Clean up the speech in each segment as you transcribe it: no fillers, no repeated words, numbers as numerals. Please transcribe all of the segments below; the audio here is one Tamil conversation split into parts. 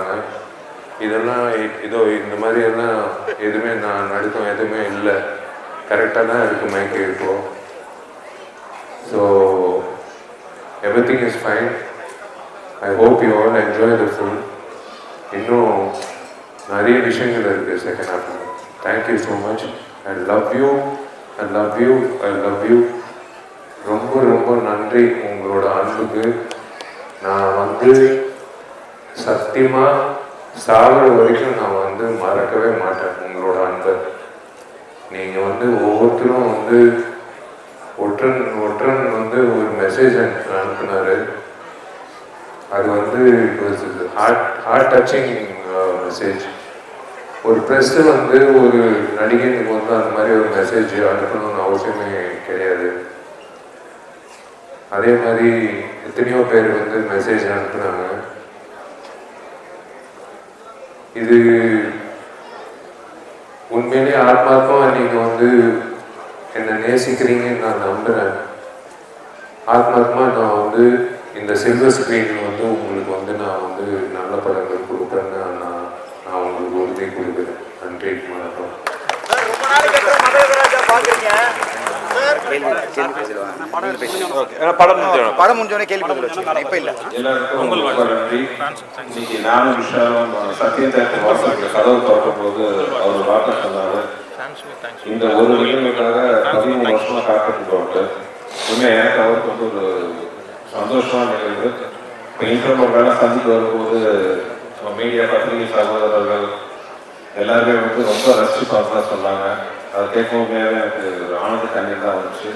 சொன்னாங்க. இதெல்லாம் இதோ இந்த மாதிரி எல்லாம் எதுவுமே நான் நடுக்கம் எதுவுமே இல்லை, கரெக்டாக தான் இருக்குது மைக்கு இப்போது. So everything is fine. I hope you all enjoy the film. இன்னும் நிறைய விஷயங்கள் இருக்குது செகண்ட் ஹாஃபில். Thank you so much. I love you. I love you. I love you. ரொம்ப ரொம்ப நன்றி உங்களோட அன்புக்கு. நான் வந்து சத்தியமாக சாகிற வரைக்கும் நான் வந்து மறக்கவே மாட்டேன் உங்களோட அன்பை. நீங்கள் வந்து ஒவ்வொருத்தரும் வந்து ஒற்றன் வந்து ஒரு மெசேஜ் அனுப்புனார். அது வந்து ஹார்ட் டச்சிங் மெசேஜ். ஒரு ப்ரெஸ்ஸு வந்து ஒரு நடிகனுக்கு வந்து அந்த மாதிரி ஒரு மெசேஜ் அனுப்பணும்னு அவசியமே கிடையாது. அதே மாதிரி எத்தனையோ பேர் வந்து மெசேஜ் அனுப்புனாங்க. இது உண்மையிலே ஆத்மார்த்தமாக நீங்கள் வந்து என்னை நேசிக்கிறீங்கன்னு நான் நம்புகிறேன். ஆத்மார்த்தமாக நான் வந்து இந்த சில்வர் ஸ்க்ரீன் வந்து உங்களுக்கு வந்து நான் வந்து நல்ல படங்கள் கொடுப்பேன்னு நான் உங்களுக்கு உறுதி கொடுக்குறேன். நன்றி, வணக்கம். படம் முடிஞ்சோடனே கேள்வி இப்ப இல்ல. இன்னைக்கு நானும் விஷயம் சத்யதேவ் வாசலுக்கு கதவு திறக்கும் போது அவர் வார்த்தை சொன்னாரு, இந்த ஒரு நிகழ்வுக்காக 13 வருஷமா காத்துட்டு உண்மையாக எனக்கு அவருக்கு வந்து ஒரு சந்தோஷமான நிகழ்வு. இப்போ இன்டர்நெட் வேலை சந்தித்து வரும்போது மீடியா பத்திரிகை சகோதரர்கள் எல்லாருமே வந்து ரொம்ப ரசிச்சு பார்த்தா சொன்னாங்க. அதை கேட்கும்போது எனக்கு ஒரு ஆனந்த கண்ணீர் தான் வந்துச்சு.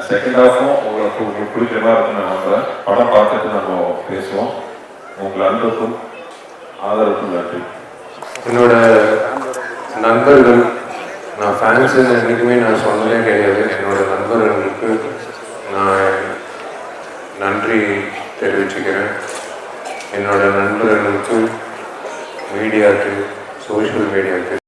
செகண்ட் ஹாஃபும் உங்களுக்கு பிடிக்கிற மாதிரி இருக்குன்னு நான் நம்புறேன். படம் பார்த்துட்டு நம்ம பேசுவோம். உங்கள் அன்புக்கும் ஆதரவுக்கும் நன்றி. என்னோட நண்பர்கள், நான் ஃபேன்ஸுன்னு என்றைக்குமே நான் சொன்னதே கிடையாது. என்னோட நண்பர்களுக்கு நான் நன்றி தெரிவிச்சுக்கிறேன். என்னோட நண்பர்களுக்கு, மீடியாவுக்கு, சோஷியல் மீடியாவுக்கு